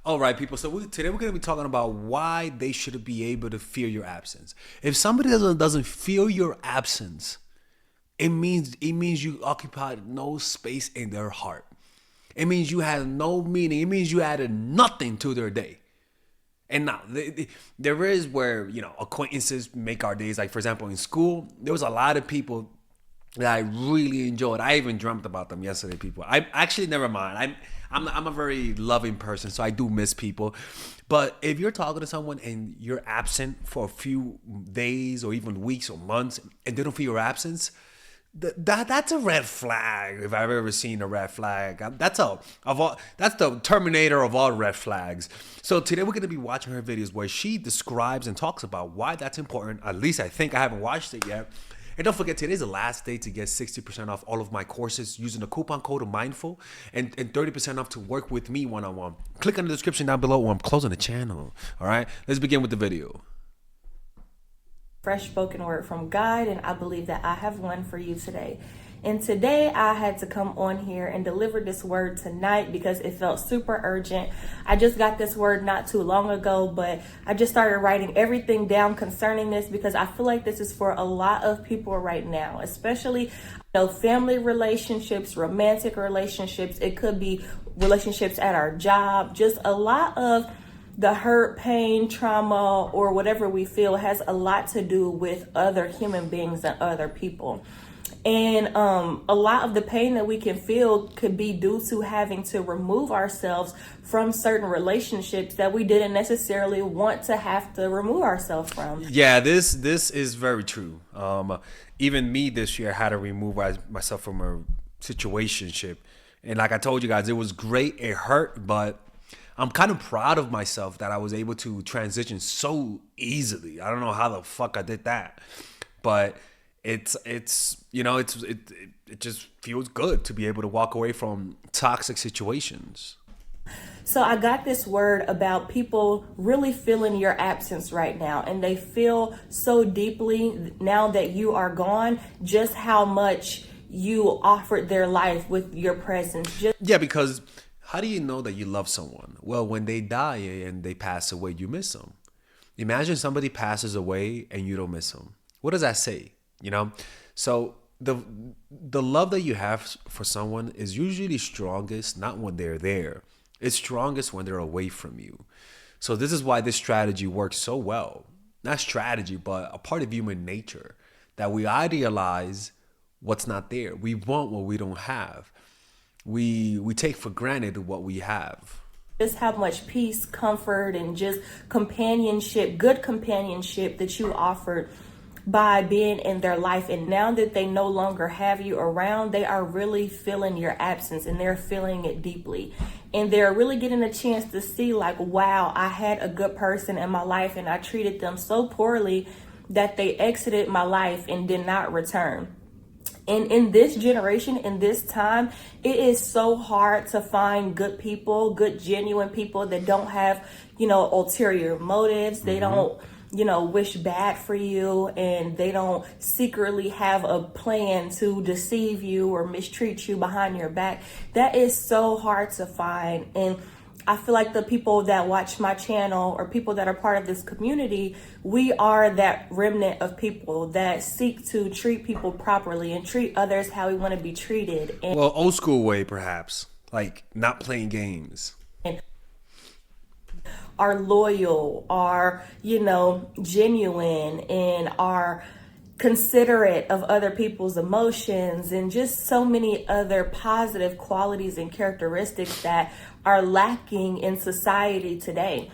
All right, people. So today we're going to be talking about why they should be able to feel your absence. If somebody doesn't feel your absence, it means you occupied no space in their heart. It means you had no meaning. It means you added nothing to their day. And now there is where acquaintances make our days. Like for example, in school, there was a lot of people that I really enjoyed. I even dreamt about them yesterday. People, I actually never mind. I'm a very loving person, so I do miss people. But if you're talking to someone and you're absent for a few days or even weeks or months, and they don't feel your absence, that's a red flag. If I've ever seen a red flag, that's the Terminator of all red flags. So today we're going to be watching her videos where she describes and talks about why that's important. At least I think. I haven't watched it yet. And don't forget, today's the last day to get 60% off all of my courses using the coupon code MINDFUL and 30% off to work with me one-on-one. Click on the description down below or I'm closing the channel. All right, let's begin with the video. Fresh spoken word from God, and I believe that I have one for you today. And today I had to come on here and deliver this word tonight because it felt super urgent. I just got this word not too long ago, but I just started writing everything down concerning this because I feel like this is for a lot of people right now, especially family relationships, romantic relationships. It could be relationships at our job. Just a lot of the hurt, pain, trauma, or whatever we feel has a lot to do with other human beings and other people. And a lot of the pain that we can feel could be due to having to remove ourselves from certain relationships that we didn't necessarily want to have to remove ourselves from. Yeah, this is very true. Even me this year had to remove myself from a situationship. And like I told you guys, it was great. It hurt, but I'm kind of proud of myself that I was able to transition so easily. I don't know how the fuck I did that, but it just feels good to be able to walk away from toxic situations. So I got this word about people really feeling your absence right now, and they feel so deeply now that you are gone, just how much you offered their life with your presence. Yeah, because how do you know that you love someone? Well, when they die and they pass away, you miss them. Imagine somebody passes away and you don't miss them. What does that say? So the love that you have for someone is usually strongest not when they're there. It's strongest when they're away from you. So this is why this strategy works so well. Not strategy, but a part of human nature, that we idealize what's not there. We want what we don't have. We take for granted what we have. Just how much peace, comfort, and just companionship, good companionship that you offered by being in their life. And now that they no longer have you around, they are really feeling your absence, and they're feeling it deeply. And they're really getting a chance to see like, wow, I had a good person in my life and I treated them so poorly that they exited my life and did not return. And in this generation, in this time, it is so hard to find good people, good, genuine people that don't have, ulterior motives. They don't, wish bad for you, and they don't secretly have a plan to deceive you or mistreat you behind your back. That is so hard to find. And I feel like the people that watch my channel or people that are part of this community, we are that remnant of people that seek to treat people properly and treat others how we want to be treated. And well, old school way, perhaps, like not playing games. Are loyal, are, genuine, and are considerate of other people's emotions, and just so many other positive qualities and characteristics that are lacking in society today.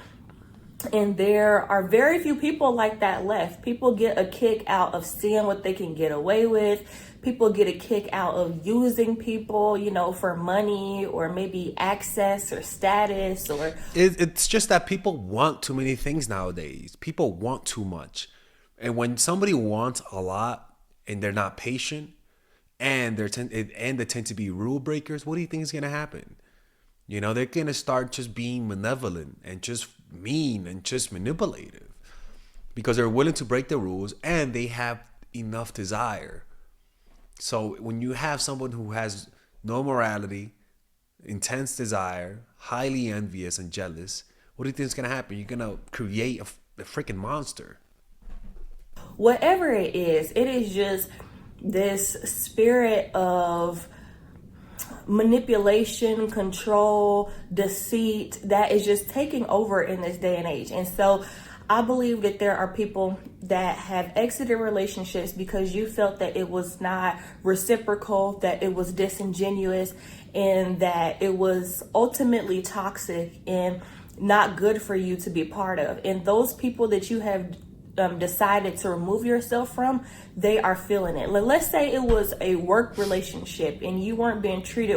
And there are very few people like that left. People get a kick out of seeing what they can get away with. People get a kick out of using people, for money or maybe access or status. Or it's just that people want too many things nowadays. People want too much. And when somebody wants a lot and they're not patient and they tend to be rule breakers, what do you think is going to happen? They're going to start just being malevolent and just mean and just manipulative because they're willing to break the rules and they have enough desire. So when you have someone who has no morality, intense desire, highly envious and jealous, what do you think is going to happen? You're going to create a freaking monster. Whatever it is just this spirit of manipulation, control, deceit that is just taking over in this day and age. And so I believe that there are people that have exited relationships because you felt that it was not reciprocal, that it was disingenuous, and that it was ultimately toxic and not good for you to be part of. And those people that you have decided to remove yourself from, they are feeling it. Let's say it was a work relationship and you weren't being treated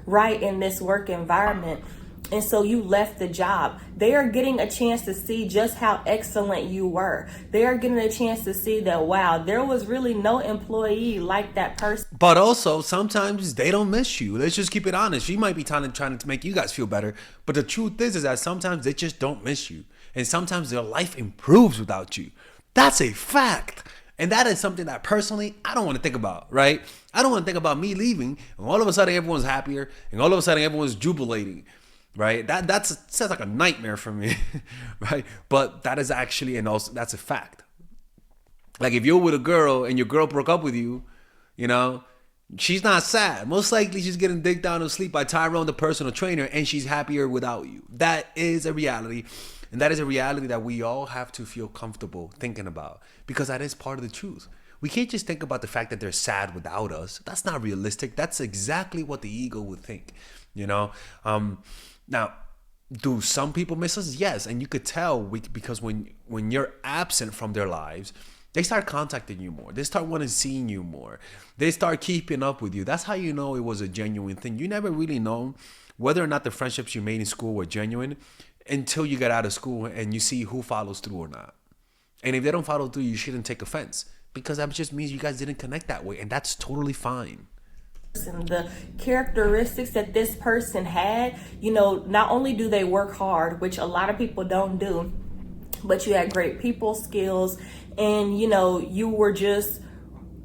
right in this work environment, and so you left the job. They are getting a chance to see just how excellent you were. They are getting a chance to see that, wow, there was really no employee like that person. But also, sometimes they don't miss you. Let's just keep it honest. She might be trying to make you guys feel better. But the truth is that sometimes they just don't miss you. And sometimes their life improves without you. That's a fact. And that is something that personally, I don't want to think about, right? I don't want to think about me leaving and all of a sudden everyone's happier and all of a sudden everyone's jubilating, right? That sounds like a nightmare for me, right? But that is actually, and also that's a fact. Like if you're with a girl and your girl broke up with you, you know, she's not sad. Most likely she's getting dicked down to sleep by Tyrone, the personal trainer, and she's happier without you. That is a reality. And that is a reality that we all have to feel comfortable thinking about, because that is part of the truth. We can't just think about the fact that they're sad without us. That's not realistic. That's exactly what the ego would think, you know? Now, do some people miss us? Yes. And you could tell because when you're absent from their lives, they start contacting you more. They start wanting to see you more. They start keeping up with you. That's how you know it was a genuine thing. You never really know whether or not the friendships you made in school were genuine until you get out of school and you see who follows through or not. And if they don't follow through, you shouldn't take offense, because that just means you guys didn't connect that way, and that's totally fine. The characteristics that this person had, you know, not only do they work hard, which a lot of people don't do, but you had great people skills, and you know, you were just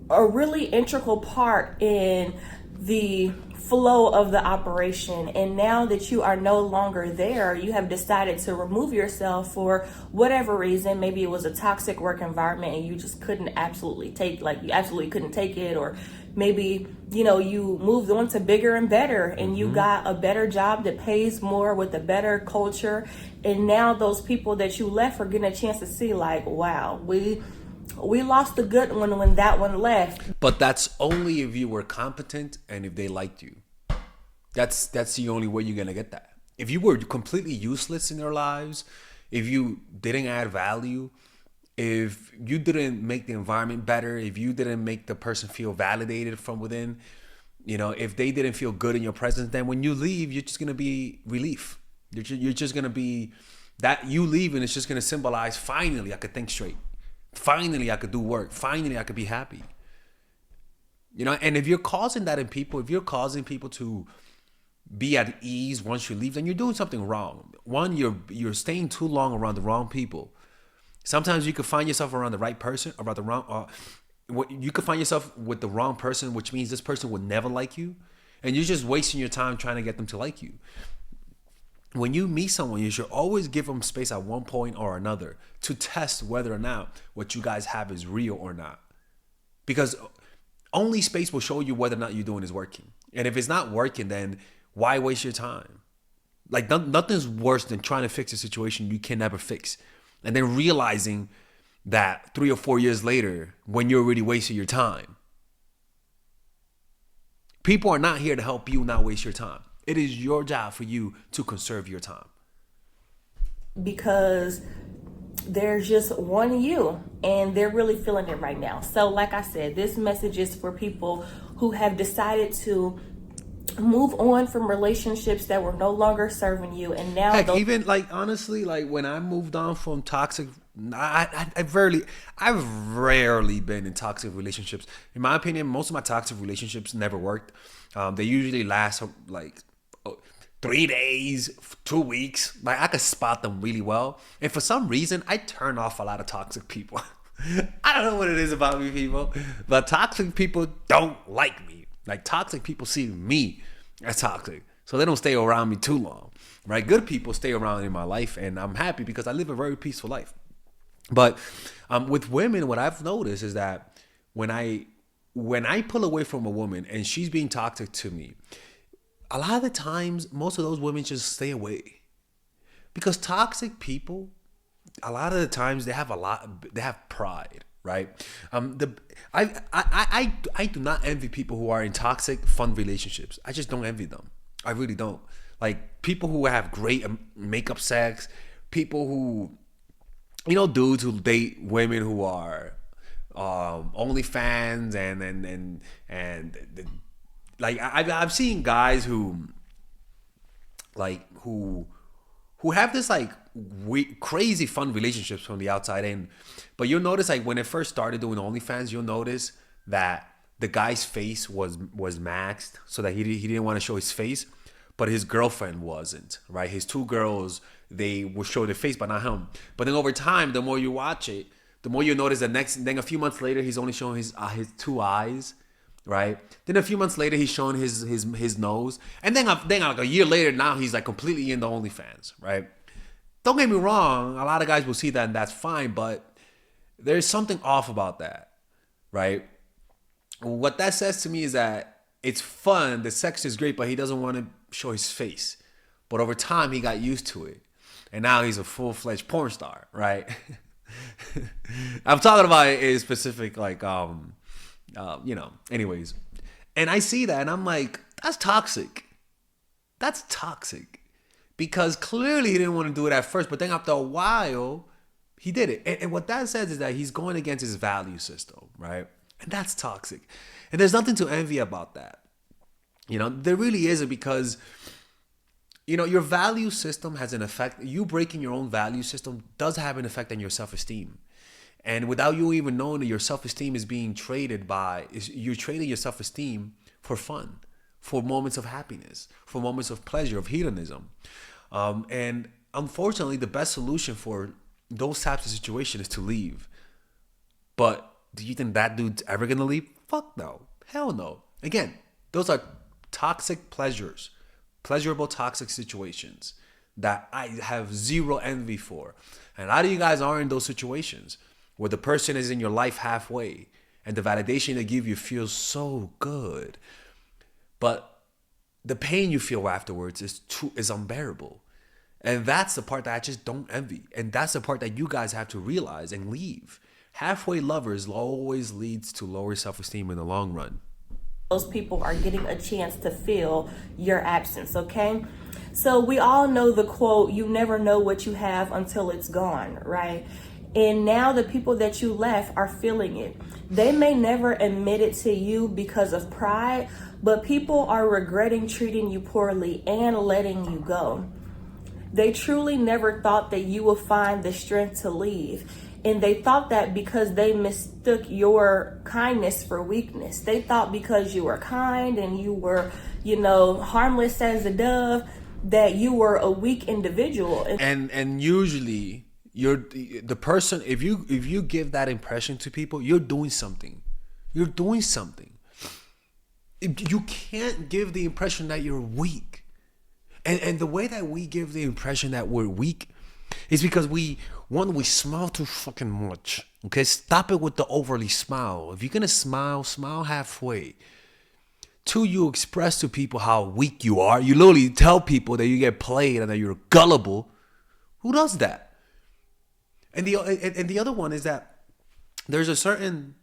a really integral part in the flow of the operation. And now that you are no longer there, you have decided to remove yourself for whatever reason. Maybe it was a toxic work environment and you just couldn't absolutely take it, or maybe, you know, you moved on to bigger and better and you got a better job that pays more with a better culture. And now those people that you left are getting a chance to see, like, wow, we lost a good one when that one left. But that's only if you were competent and if they liked you. That's the only way you're going to get that. If you were completely useless in their lives, if you didn't add value, if you didn't make the environment better, if you didn't make the person feel validated from within, you know, if they didn't feel good in your presence, then when you leave, you're just going to be relief. You're just going to be that you leaving is just going to symbolize, finally, I could think straight. Finally, I could do work. Finally, I could be happy. You know, and if you're causing that in people, if you're causing people to be at ease once you leave, then you're doing something wrong. One, you're staying too long around the wrong people. Sometimes you could find yourself around the right person, around the wrong. You could find yourself with the wrong person, which means this person would never like you, and you're just wasting your time trying to get them to like you. When you meet someone, you should always give them space at one point or another to test whether or not what you guys have is real or not. Because only space will show you whether or not you're doing is working. And if it's not working, then why waste your time? Like nothing's worse than trying to fix a situation you can never fix. And then realizing that 3 or 4 years later, when you're already wasting your time. People are not here to help you not waste your time. It is your job for you to conserve your time. Because there's just one you, and they're really feeling it right now. So like I said, this message is for people who have decided to move on from relationships that were no longer serving you. And now even like, honestly, like when I moved on from toxic, I've rarely been in toxic relationships. In my opinion, most of my toxic relationships never worked. They usually last like 3 days, 2 weeks. Like I could spot them really well. And for some reason, I turn off a lot of toxic people. I don't know what it is about me, people, but toxic people don't like me. Like toxic people see me as toxic. So they don't stay around me too long, right? Good people stay around in my life, and I'm happy because I live a very peaceful life. But with women, what I've noticed is that when I pull away from a woman and she's being toxic to me, a lot of the times, most of those women just stay away because toxic people, a lot of the times they have pride, right? I do not envy people who are in toxic fun relationships. I just don't envy them. I really don't. Like people who have great makeup sex, people who, dudes who date women who are OnlyFans and like I've seen guys who like who have this like crazy fun relationships from the outside in, but you'll notice like when it first started doing OnlyFans, you'll notice that the guy's face was maxed so that he didn't want to show his face, but his girlfriend wasn't, right? His two girls, they will show their face, but not him. But then over time, the more you watch it, the more you notice then a few months later, he's only showing his two eyes, right? Then a few months later, he's showing his nose, and then like a year later, now he's like completely in the OnlyFans, right? Don't get me wrong, a lot of guys will see that and that's fine, but there's something off about that, right? What that says to me is that it's fun, the sex is great, but he doesn't want to show his face. But over time, he got used to it, and now he's a full-fledged porn star, right? I'm talking about a specific anyways. And I see that and I'm like, that's toxic. That's toxic. Because clearly he didn't want to do it at first, but then after a while, he did it. And what that says is that he's going against his value system, right? And that's toxic. And there's nothing to envy about that. There really isn't, because your value system has an effect. You breaking your own value system does have an effect on your self-esteem. And without you even knowing that your self-esteem is being you're trading your self-esteem for fun, for moments of happiness, for moments of pleasure, of hedonism. And unfortunately, the best solution for those types of situations is to leave. But do you think that dude's ever going to leave? Fuck no. Hell no. Again, those are toxic pleasures. Pleasurable toxic situations that I have zero envy for. And a lot of you guys are in those situations where the person is in your life halfway and the validation they give you feels so good, but the pain you feel afterwards is unbearable. And that's the part that I just don't envy. And that's the part that you guys have to realize and leave. Halfway lovers always leads to lower self-esteem in the long run. Those people are getting a chance to feel your absence, okay? So we all know the quote, you never know what you have until it's gone, right? And now the people that you left are feeling it. They may never admit it to you because of pride, but people are regretting treating you poorly and letting you go. They truly never thought that you would find the strength to leave. And they thought that because they mistook your kindness for weakness. They thought because you were kind and you were, harmless as a dove, that you were a weak individual. And usually the person, if you give that impression to people, you're doing something. You're doing something. You can't give the impression that you're weak. And the way that we give the impression that we're weak is because we smile too fucking much. Okay, stop it with the overly smile. If you're gonna smile halfway. 2, you express to people how weak you are. You literally tell people that you get played and that you're gullible. Who does that? And the other one is that there's a certain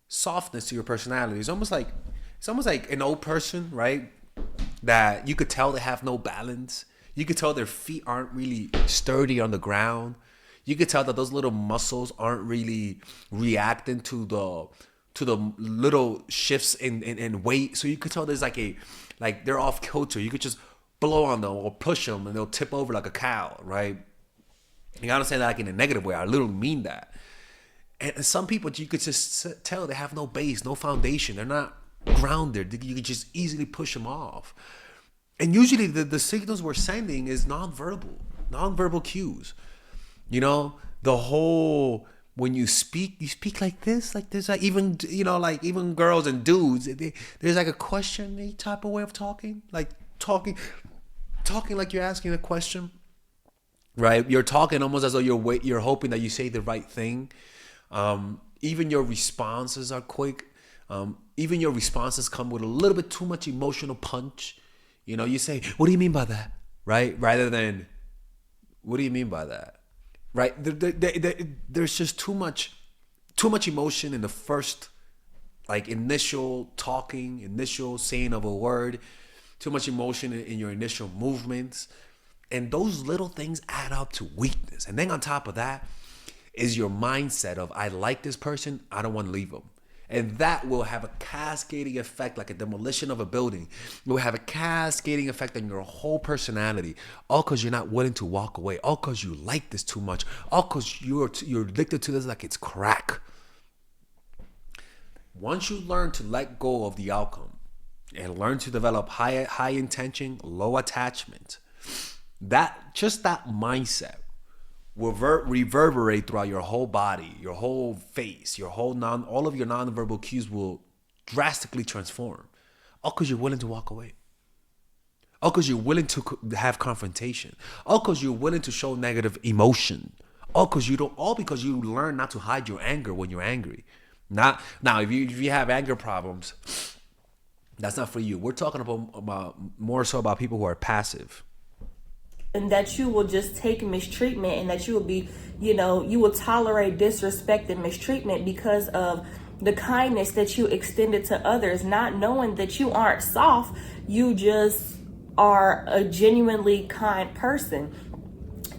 softness to your personality. It's almost like an old person, right? That you could tell they have no balance. You could tell their feet aren't really sturdy on the ground. You could tell that those little muscles aren't really reacting to the little shifts in weight. So you could tell there's like they're off kilter. You could just blow on them or push them and they'll tip over like a cow, right? And I don't say that like in a negative way. I literally mean that. And some people, you could just tell they have no base, no foundation. They're not grounded. You could just easily push them off. And usually the signals we're sending is nonverbal cues. The whole, when you speak like this, like even girls and dudes, there's like a question type of way of talking. Like talking like you're asking a question, right? You're talking almost as though you're hoping that you say the right thing. Even your responses are quick. Even your responses come with a little bit too much emotional punch. You know, you say, "What do you mean by that?" Right? Rather than, "What do you mean by that?" Right? There's just too much emotion in the first, like, initial talking, initial saying of a word. Too much emotion in your initial movements. And those little things add up to weakness. And then on top of that is your mindset of, I like this person, I don't want to leave them. And that will have a cascading effect, like a demolition of a building. It will have a cascading effect on your whole personality. All because you're not willing to walk away. All because you like this too much. All because you're addicted to this like it's crack. Once you learn to let go of the outcome and learn to develop high intention, low attachment, that mindset will reverberate throughout your whole body, your whole face, all of your nonverbal cues will drastically transform. All because you're willing to walk away. All because you're willing to have confrontation. All because you're willing to show negative emotion. All because you learn not to hide your anger when you're angry. Now, if you have anger problems, that's not for you. We're talking about more so about people who are passive. And that you will just take mistreatment, and that you will be, you will tolerate disrespect and mistreatment because of the kindness that you extended to others, not knowing that you aren't soft, you just are a genuinely kind person.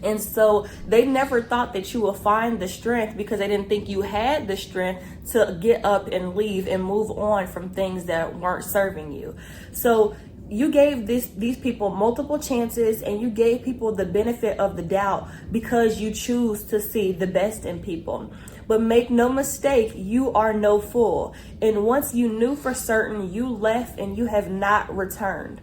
And so they never thought that you would find the strength, because they didn't think you had the strength to get up and leave and move on from things that weren't serving you. So you gave these people multiple chances, and you gave people the benefit of the doubt because you choose to see the best in people. But make no mistake, you are no fool. And once you knew for certain, you left and you have not returned.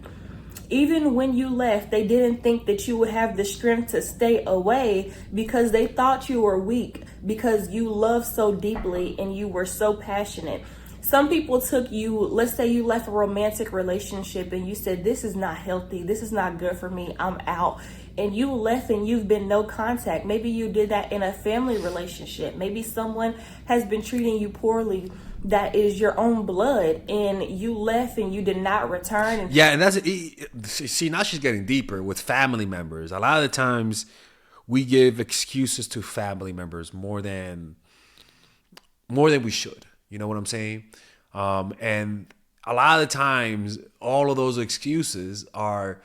Even when you left, they didn't think that you would have the strength to stay away, because they thought you were weak, because you loved so deeply and you were so passionate. Some people took you, let's say you left a romantic relationship and you said, this is not healthy, this is not good for me, I'm out. And you left and you've been no contact. Maybe you did that in a family relationship. Maybe someone has been treating you poorly that is your own blood, and you left and you did not return. Yeah, and see, now she's getting deeper with family members. A lot of the times we give excuses to family members more than we should. You know what I'm saying? And a lot of the times, all of those excuses are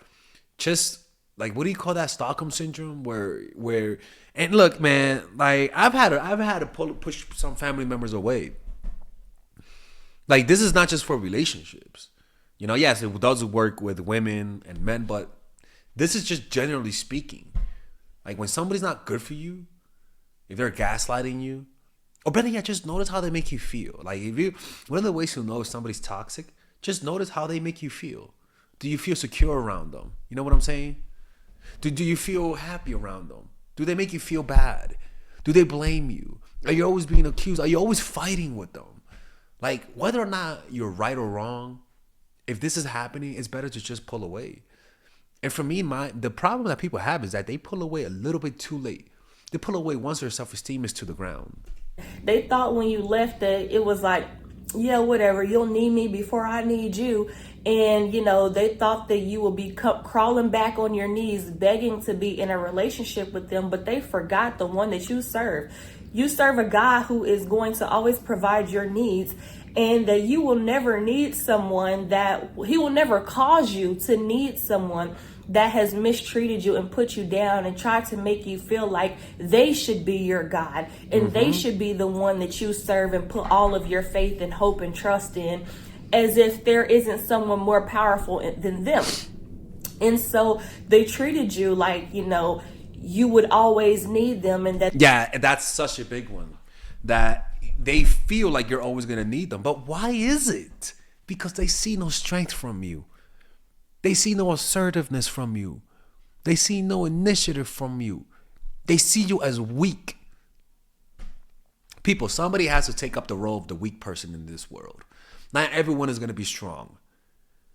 just like, what do you call that? Stockholm syndrome, where and look, man, like I've had to push some family members away. Like, this is not just for relationships. Yes, it does work with women and men, but this is just generally speaking. Like, when somebody's not good for you, if they're gaslighting you, or better yet, just notice how they make you feel. Like, one of the ways to know if somebody's toxic, just notice how they make you feel. Do you feel secure around them? You know what I'm saying? Do you feel happy around them? Do they make you feel bad? Do they blame you? Are you always being accused? Are you always fighting with them? Like, whether or not you're right or wrong, if this is happening, it's better to just pull away. And for me, the problem that people have is that they pull away a little bit too late. They pull away once their self-esteem is to the ground. They thought when you left that it was like, yeah, whatever, you'll need me before I need you. And, they thought that you will be crawling back on your knees, begging to be in a relationship with them, but they forgot the one that you serve. You serve a God who is going to always provide your needs, and that you will never need someone he will never cause you to need someone that has mistreated you and put you down and tried to make you feel like they should be your God, and they should be the one that you serve and put all of your faith and hope and trust in, as if there isn't someone more powerful than them. And so they treated you like, you would always need them, and that. Yeah, that's such a big one, that they feel like you're always going to need them. But why is it? Because they see no strength from you. They see no assertiveness from you. They see no initiative from you. They see you as weak. People, somebody has to take up the role of the weak person in this world. Not everyone is going to be strong.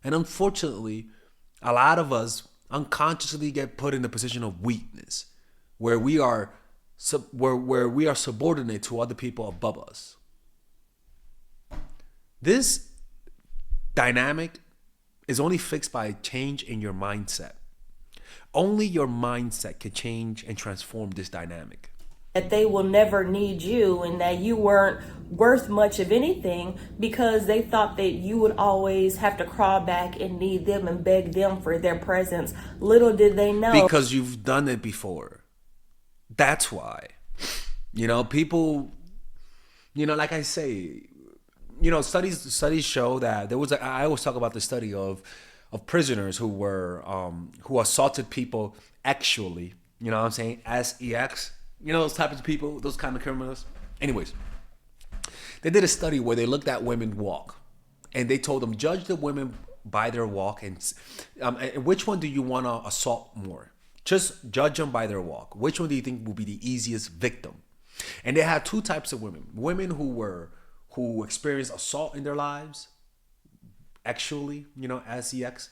And unfortunately, A lot of us unconsciously get put in a position of weakness where we are where we are subordinate to other people above us. This dynamic is only fixed by a change in your mindset. Only your mindset can change and transform this dynamic. That they will never need you and that you weren't worth much of anything because they thought that you would always have to crawl back and need them and beg them for their presence. Little did they know. Because you've done it before. That's why. People, like I say, studies show that I always talk about the study of prisoners who assaulted people actually, you know what I'm saying? SEX. Those types of people, those kind of criminals. Anyways, they did a study where they looked at women walk, and they told them judge the women by their walk, and which one do you want to assault more? Just judge them by their walk. Which one do you think will be the easiest victim? And they had two types of women: women who experienced assault in their lives, actually, SEX,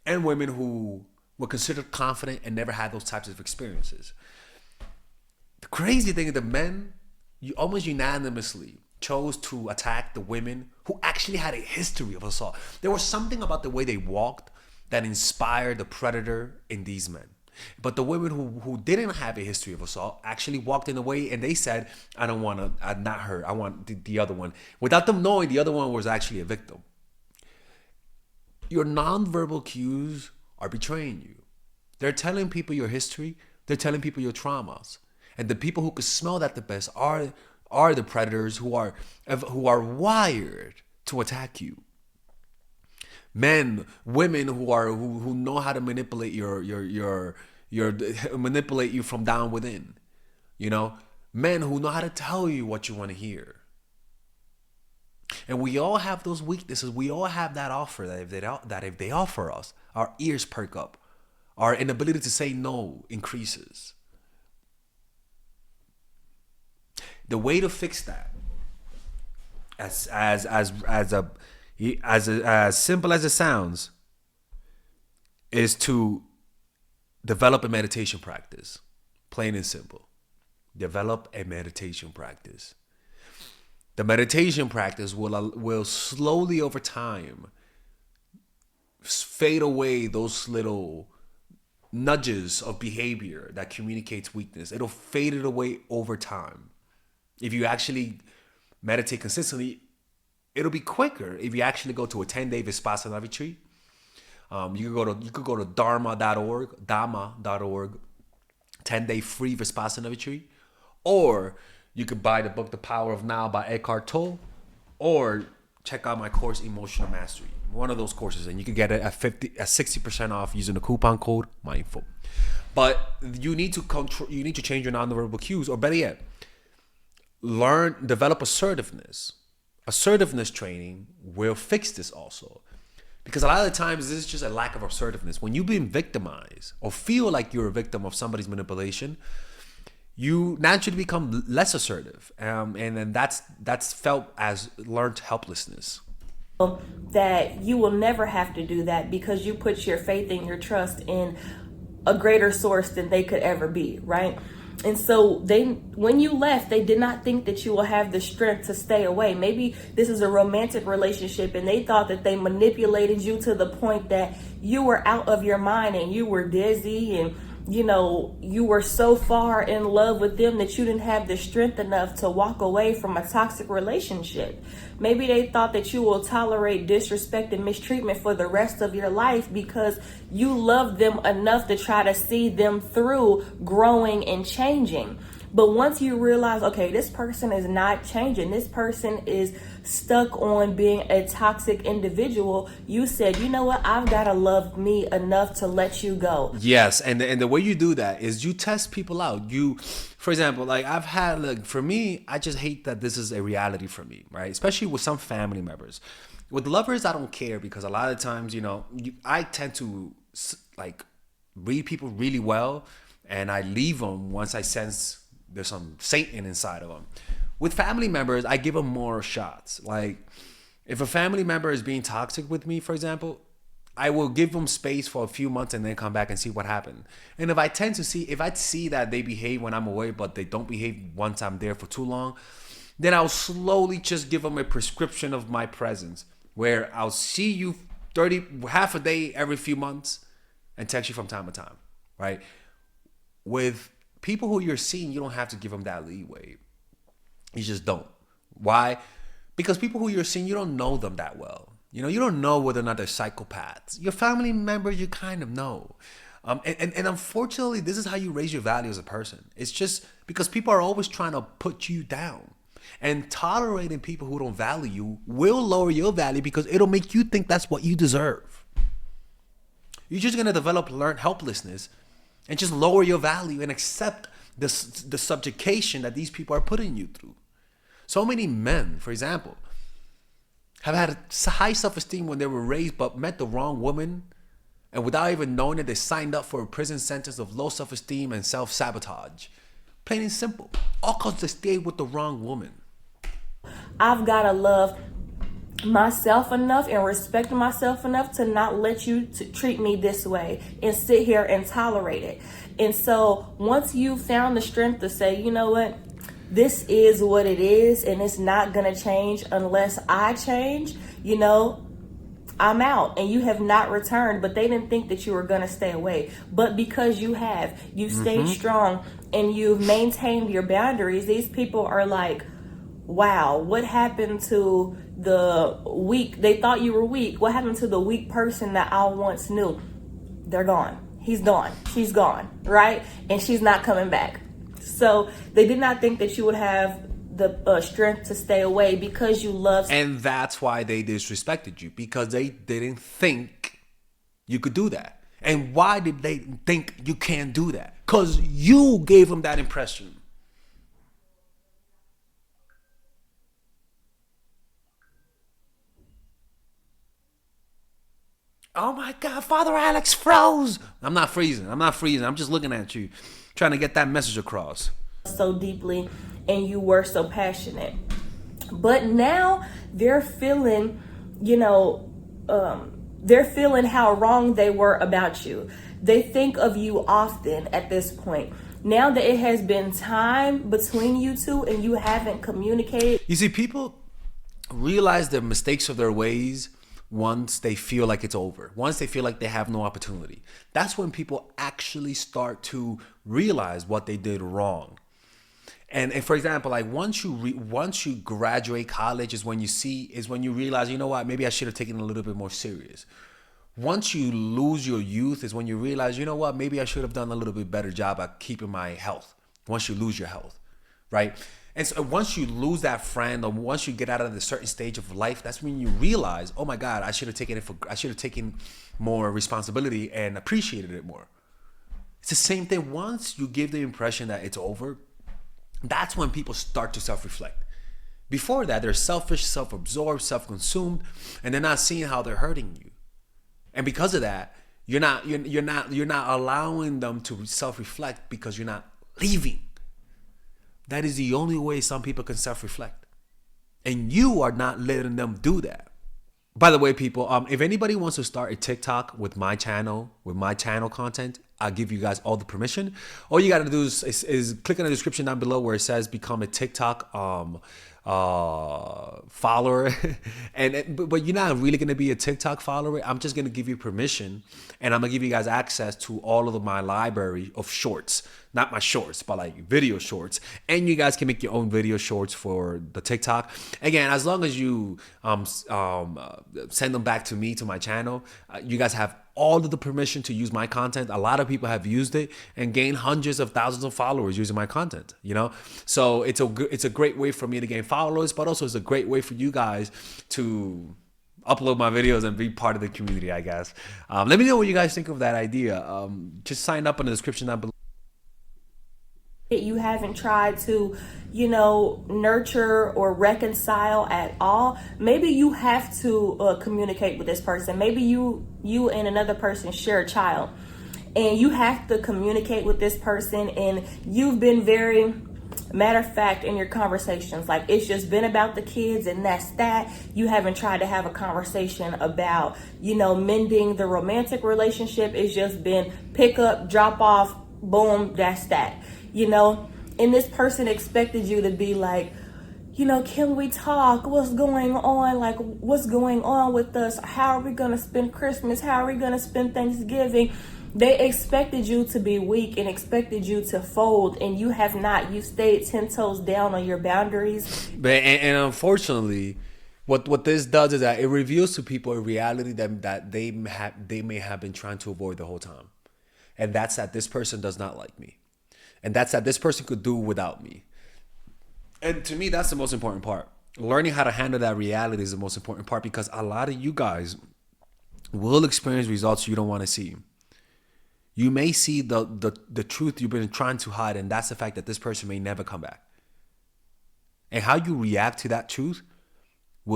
and women who were considered confident and never had those types of experiences. The crazy thing is the men almost unanimously chose to attack the women who actually had a history of assault. There was something about the way they walked that inspired the predator in these men. But the women who didn't have a history of assault actually walked in a way and they said, I don't want to, not her, I want the other one. Without them knowing the other one was actually a victim. Your nonverbal cues are betraying you. They're telling people your history. They're telling people your traumas. And the people who could smell that the best are the predators who are wired to attack you. Men, women who know how to manipulate manipulate you from down within. Men who know how to tell you what you want to hear. And we all have those weaknesses. We all have that offer that if they offer us, our ears perk up. Our inability to say no increases. The way to fix that, as simple as it sounds, is to develop a meditation practice. Plain and simple. Develop a meditation practice. The meditation practice will slowly over time fade away those little nudges of behavior that communicates weakness. It'll fade it away over time. If you actually meditate consistently, it'll be quicker if you actually go to a 10-day Vipassana retreat. You could go to dharma.org, 10-day free Vipassana retreat. Or you could buy the book The Power of Now by Eckhart Tolle, or check out my course Emotional Mastery. One of those courses, and you can get it at 60% off using the coupon code MINDFUL. But you need to change your nonverbal cues, or better yet, develop assertiveness. Assertiveness training will fix this also. Because a lot of the times this is just a lack of assertiveness. When you've been victimized or feel like you're a victim of somebody's manipulation, you naturally become less assertive. And then that's felt as learned helplessness. That you will never have to do that because you put your faith and your trust in a greater source than they could ever be, right? And so when you left, they did not think that you will have the strength to stay away. Maybe this is a romantic relationship and they thought that they manipulated you to the point that you were out of your mind and you were dizzy and you were so far in love with them that you didn't have the strength enough to walk away from a toxic relationship. Maybe they thought that you will tolerate disrespect and mistreatment for the rest of your life because you love them enough to try to see them through growing and changing. But once you realize, okay, this person is not changing, this person is stuck on being a toxic individual, you said, you know what, I've got to love me enough to let you go. Yes, and the way you do that is you test people out. For example, like I've had, for me, I just hate that this is a reality for me, right? Especially with some family members. With lovers, I don't care because a lot of times, I tend to read people really well, and I leave them once I sense there's some Satan inside of them. With family members, I give them more shots. Like, if a family member is being toxic with me, for example, I will give them space for a few months and then come back and see what happened. And if I see that they behave when I'm away, but they don't behave once I'm there for too long, then I'll slowly just give them a prescription of my presence, where I'll see you half a day every few months and text you from time to time, right? With people who you're seeing, you don't have to give them that leeway. You just don't. Why? Because people who you're seeing, you don't know them that well. You don't know whether or not they're psychopaths. Your family members, you kind of know. And unfortunately, this is how you raise your value as a person. It's just because people are always trying to put you down. And tolerating people who don't value you will lower your value because it'll make you think that's what you deserve. You're just going to learn helplessness and just lower your value and accept the subjugation that these people are putting you through. So many men, for example, have had high self-esteem when they were raised, but met the wrong woman, and without even knowing it, they signed up for a prison sentence of low self-esteem and self-sabotage. Plain and simple. All because they stayed with the wrong woman. I've got to love myself enough and respect myself enough to not let you treat me this way and sit here and tolerate it. And so once you found the strength to say, you know what, this is what it is, and it's not going to change unless I change, I'm out. And you have not returned, but they didn't think that you were going to stay away. But because you stayed strong and you've maintained your boundaries, these people are like, wow, what happened to the weak? They thought you were weak. What happened to the weak person that I once knew? They're gone. He's gone. She's gone, right? And she's not coming back. So they did not think that you would have the strength to stay away because you love. And that's why they disrespected you, because they didn't think you could do that. And why did they think you can't do that? Because you gave them that impression. Oh my God, Father Alex froze. I'm not freezing. I'm just looking at you, trying to get that message across. So deeply, and you were so passionate. But now they're feeling, they're feeling how wrong they were about you. They think of you often at this point. Now that it has been time between you two and you haven't communicated. You see, people realize the mistakes of their ways once they feel like it's over, once they feel like they have no opportunity. That's when people actually start to realize what they did wrong. And for example, like once you graduate college is when you realize, you know what, maybe I should have taken it a little bit more serious. Once you lose your youth is when you realize, you know what, maybe I should have done a little bit better job at keeping my health. Once you lose your health, right? And so once you lose that friend, or once you get out of a certain stage of life, that's when you realize, oh my God, I should have taken more responsibility and appreciated it more. It's the same thing. Once you give the impression that it's over, that's when people start to self-reflect. Before that, they're selfish, self-absorbed, self-consumed, and they're not seeing how they're hurting you. And because of that, you're not allowing them to self-reflect because you're not leaving. That is the only way some people can self-reflect. And you are not letting them do that. By the way, people, if anybody wants to start a TikTok with my channel content, I'll give you guys all the permission. All you got to do is click on the description down below where it says become a TikTok follower. But you're not really going to be a TikTok follower. I'm just going to give you permission, and I'm going to give you guys access to all of my library of shorts. Not my shorts, but like video shorts. And you guys can make your own video shorts for the TikTok. Again, as long as you send them back to me, to my channel, you guys have all of the permission to use my content. A lot of people have used it and gained hundreds of thousands of followers using my content, So it's a great way for me to gain followers, but also it's a great way for you guys to upload my videos and be part of the community, I guess. Let me know what you guys think of that idea. Just sign up in the description down below. You haven't tried to, nurture or reconcile at all. Maybe you have to communicate with this person. Maybe you and another person share a child, and you have to communicate with this person, and you've been very Matter of fact, in your conversations, like it's just been about the kids and that's that. You haven't tried to have a conversation about, mending the romantic relationship. It's just been pick up, drop off, boom, that's that. And this person expected you to be like, can we talk? What's going on? Like, what's going on with us? How are we going to spend Christmas? How are we going to spend Thanksgiving? They expected you to be weak and expected you to fold, and you have not. You stayed 10 toes down on your boundaries. And unfortunately, what this does is that it reveals to people a reality that they may have been trying to avoid the whole time. And that's that this person does not like me. And that's that this person could do without me. And to me, that's the most important part. Learning how to handle that reality is the most important part, because a lot of you guys will experience results you don't want to see. You may see the truth you've been trying to hide, and that's the fact that this person may never come back. And how you react to that truth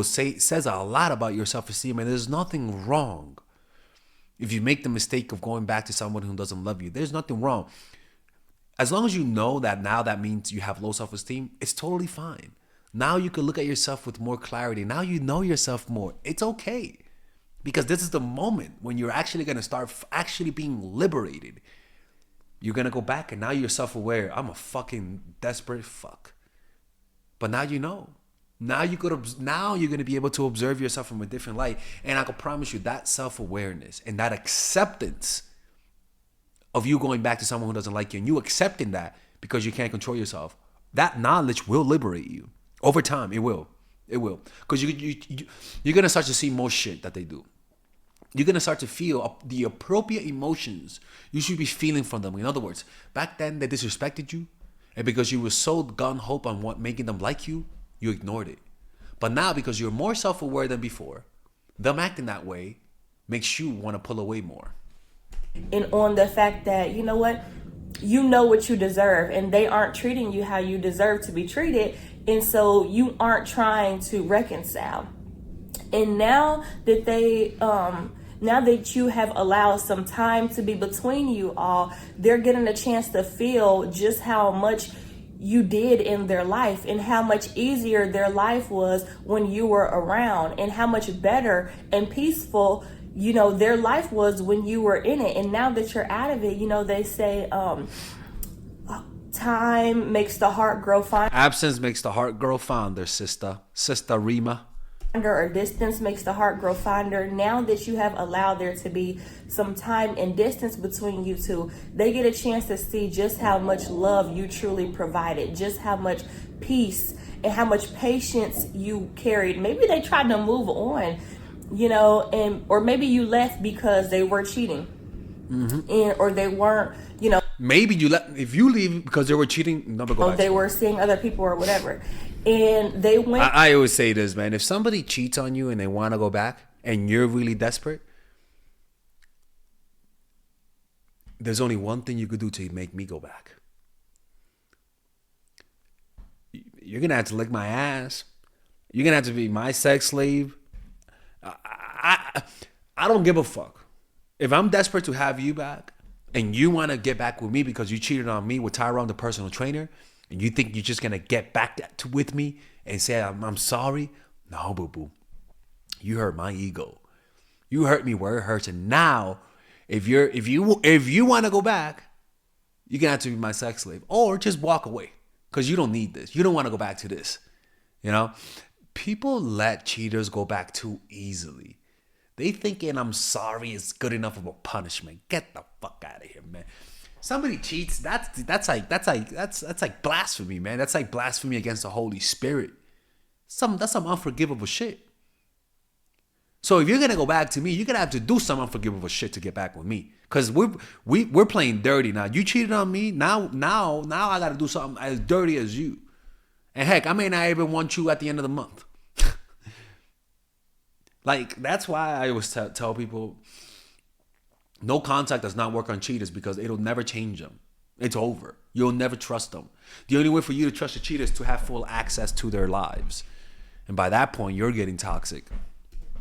says a lot about your self-esteem, and there's nothing wrong if you make the mistake of going back to someone who doesn't love you. There's nothing wrong. As long as you know that now that means you have low self-esteem, it's totally fine. Now you can look at yourself with more clarity. Now you know yourself more. It's okay. Because this is the moment when you're actually going to start actually being liberated. You're going to go back and now you're self-aware. I'm a fucking desperate fuck. But now you know. Now you're going to be able to observe yourself from a different light. And I can promise you that self-awareness and that acceptance of you going back to someone who doesn't like you and you accepting that because you can't control yourself, that knowledge will liberate you. Over time, it will. It will. Because you're going to start to see more shit that they do. You're going to start to feel the appropriate emotions you should be feeling from them. In other words, back then they disrespected you. And because you were so gun-ho on making them like you, you ignored it. But now because you're more self-aware than before, them acting that way makes you want to pull away more. And on the fact that, you know what you deserve, and they aren't treating you how you deserve to be treated. And so you aren't trying to reconcile. And now that you have allowed some time to be between you all, they're getting a chance to feel just how much you did in their life and how much easier their life was when you were around, and how much better and peaceful their life was when you were in it. And now that you're out of it, they say time makes the heart grow fonder. Absence makes the heart grow fonder, sister Rhema. Or distance makes the heart grow fonder. Now that you have allowed there to be some time and distance between you two, they get a chance to see just how much love you truly provided, just how much peace and how much patience you carried. Maybe they tried to move on, or maybe you left because they were cheating, or they weren't, Maybe if you leave because they were cheating, never go back. They were seeing other people or whatever. And they went. I always say this, man. If somebody cheats on you and they want to go back and you're really desperate, there's only one thing you could do to make me go back. You're going to have to lick my ass. You're going to have to be my sex slave. I don't give a fuck. If I'm desperate to have you back and you want to get back with me because you cheated on me with Tyrone, the personal trainer, and you think you're just going to get back with me and say, I'm sorry? No, boo-boo. You hurt my ego. You hurt me where it hurts. And now, if you want to go back, you're going to have to be my sex slave. Or just walk away because you don't need this. You don't want to go back to this. People let cheaters go back too easily. They thinking I'm sorry is good enough of a punishment. Get the fuck out of here, man. Somebody cheats, that's like blasphemy, man. That's like blasphemy against the Holy Spirit. That's some unforgivable shit. So if you're gonna go back to me, you're gonna have to do some unforgivable shit to get back with me. Cause we're playing dirty now. You cheated on me. Now I gotta do something as dirty as you. And heck, I may not even want you at the end of the month. Like, that's why I always tell people, no contact does not work on cheaters because it'll never change them. It's over. You'll never trust them. The only way for you to trust a cheater is to have full access to their lives. And by that point, you're getting toxic.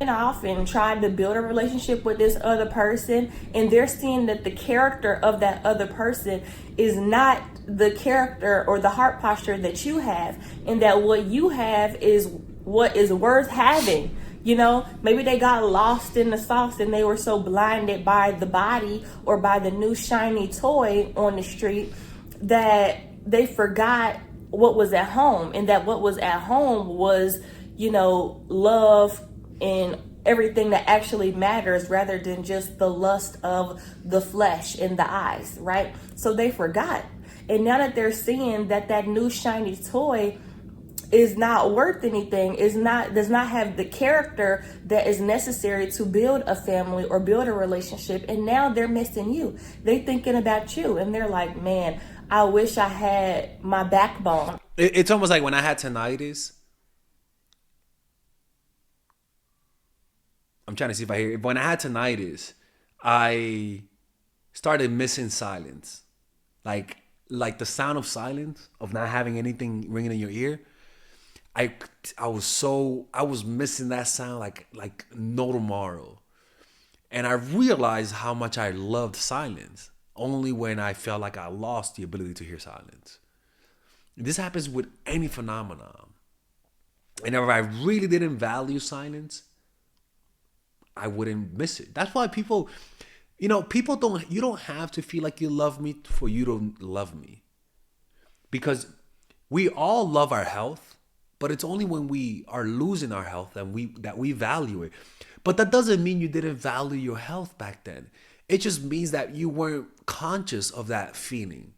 off and tried to build a relationship with this other person, and they're seeing that the character of that other person is not the character or the heart posture that you have, and that what you have is what is worth having. Maybe they got lost in the sauce and they were so blinded by the body or by the new shiny toy on the street that they forgot what was at home, and that what was at home was, love and everything that actually matters, rather than just the lust of the flesh in the eyes, right? So they forgot. And now that they're seeing that that new shiny toy is not worth anything, does not have the character that is necessary to build a family or build a relationship, and now they're missing you. They thinking about you, and they're like, man, I wish I had my backbone. It's almost like when I had tinnitus. I'm trying to see if I hear it. When I had tinnitus, I started missing silence, like the sound of silence, of not having anything ringing in your ear. I was missing that sound like no tomorrow. And I realized how much I loved silence only when I felt like I lost the ability to hear silence. This happens with any phenomenon. And if I really didn't value silence, I wouldn't miss it. That's why people you don't have to feel like you love me for you to love me. Because we all love our health, but it's only when we are losing our health that we value it. But that doesn't mean you didn't value your health back then. It just means that you weren't conscious of that feeling.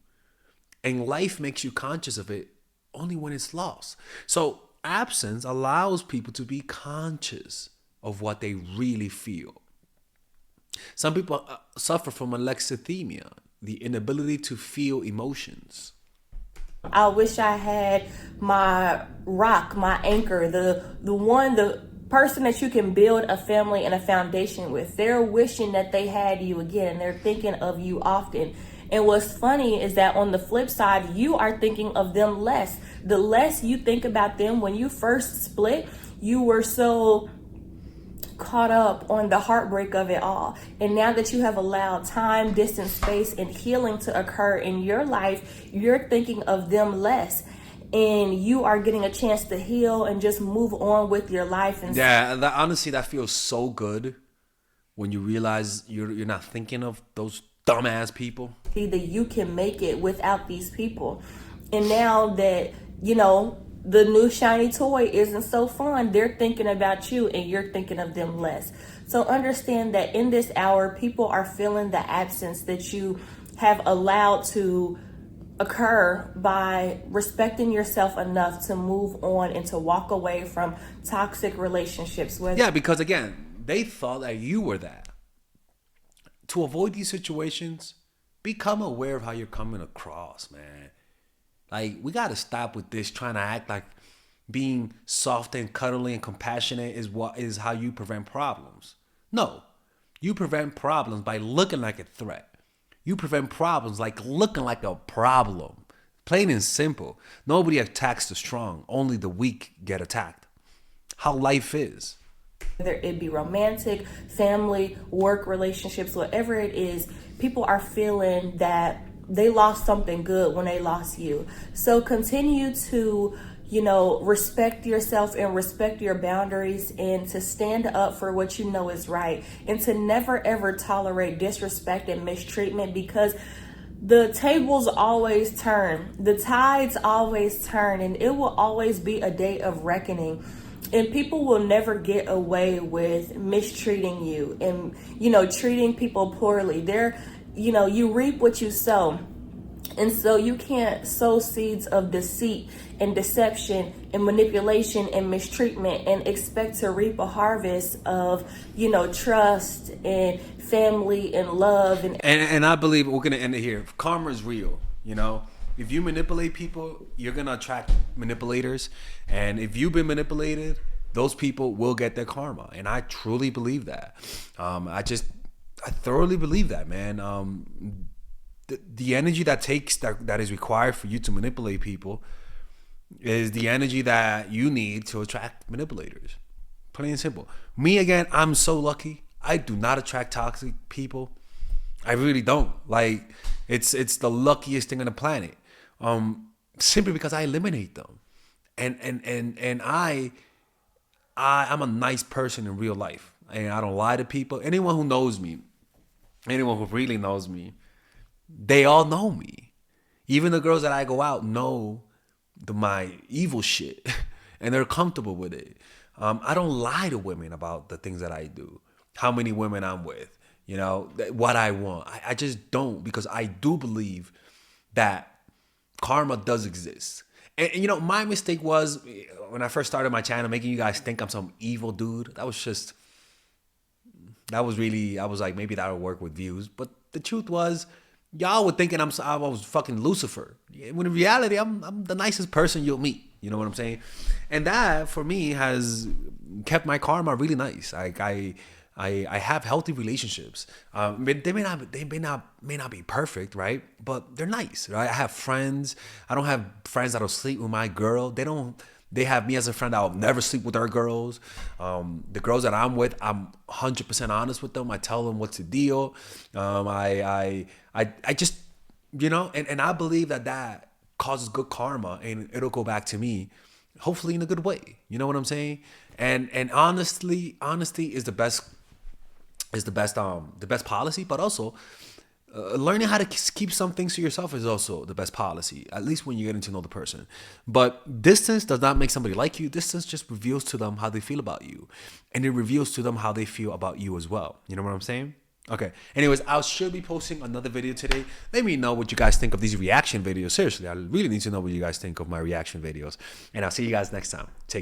And life makes you conscious of it only when it's lost. So absence allows people to be conscious of what they really feel. Some people suffer from alexithymia, the inability to feel emotions. I wish I had my rock, my anchor, the person that you can build a family and a foundation with. They're wishing that they had you again, and they're thinking of you often. And what's funny is that on the flip side, you are thinking of them less. The less you think about them. When you first split, you were so caught up on the heartbreak of it all. And now that you have allowed time, distance, space, and healing to occur in your life, you're thinking of them less. And you are getting a chance to heal and just move on with your life. And honestly, that feels so good when you realize you're not thinking of those dumbass people. See that you can make it without these people. And now that, the new shiny toy isn't so fun, they're thinking about you and you're thinking of them less. So understand that in this hour, people are feeling the absence that you have allowed to occur by respecting yourself enough to move on and to walk away from toxic relationships. Because again, they thought that you were that. To avoid these situations, become aware of how you're coming across, man. Like, we got to stop with this trying to act like being soft and cuddly and compassionate is how you prevent problems. No, you prevent problems by looking like a threat. You prevent problems like looking like a problem. Plain and simple. Nobody attacks the strong. Only the weak get attacked. How life is. Whether it be romantic, family, work relationships, whatever it is, people are feeling that they lost something good when they lost you. So continue to, respect yourself and respect your boundaries, and to stand up for what you know is right, and to never ever tolerate disrespect and mistreatment, because the tables always turn, the tides always turn, and it will always be a day of reckoning. And people will never get away with mistreating you and, treating people poorly. You reap what you sow. And so you can't sow seeds of deceit and deception and manipulation and mistreatment and expect to reap a harvest of, trust and family and love. And I believe we're going to end it here. Karma is real, If you manipulate people, you're going to attract manipulators. And if you've been manipulated, those people will get their karma. And I truly believe that. I thoroughly believe that, man. The energy that is required for you to manipulate people is the energy that you need to attract manipulators. Plain and simple. Me again, I'm so lucky. I do not attract toxic people. I really don't. Like, it's the luckiest thing on the planet. Simply because I eliminate them. And I'm a nice person in real life. And I don't lie to people. Anyone who knows me, anyone who really knows me, they all know me. Even the girls that I go out know my evil shit, and they're comfortable with it. I don't lie to women about the things that I do, how many women I'm with, what I want. I just don't, because I do believe that karma does exist. And my mistake was when I first started my channel, making you guys think I'm some evil dude. I was like, maybe that would work with views. But the truth was, y'all were thinking I was fucking Lucifer. When in reality, I'm the nicest person you'll meet. You know what I'm saying? And that, for me, has kept my karma really nice. I have healthy relationships. They may not be perfect, right? But they're nice, right? I have friends. I don't have friends that'll sleep with my girl. They have me as a friend. I'll never sleep with their girls. The girls that I'm with, I'm 100% honest with them. I tell them what's the deal. I just, and I believe that causes good karma, and it'll go back to me, hopefully in a good way. You know what I'm saying? And honesty is the best policy, but also learning how to keep some things to yourself is also the best policy, at least when you're getting to know the person. But distance does not make somebody like you. Distance just reveals to them how they feel about you, and it reveals to them how they feel about you as well. You know what I'm saying? Okay. Anyways, I should be posting another video today. Let me know what you guys think of these reaction videos. Seriously, I really need to know what you guys think of my reaction videos. And I'll see you guys next time. Take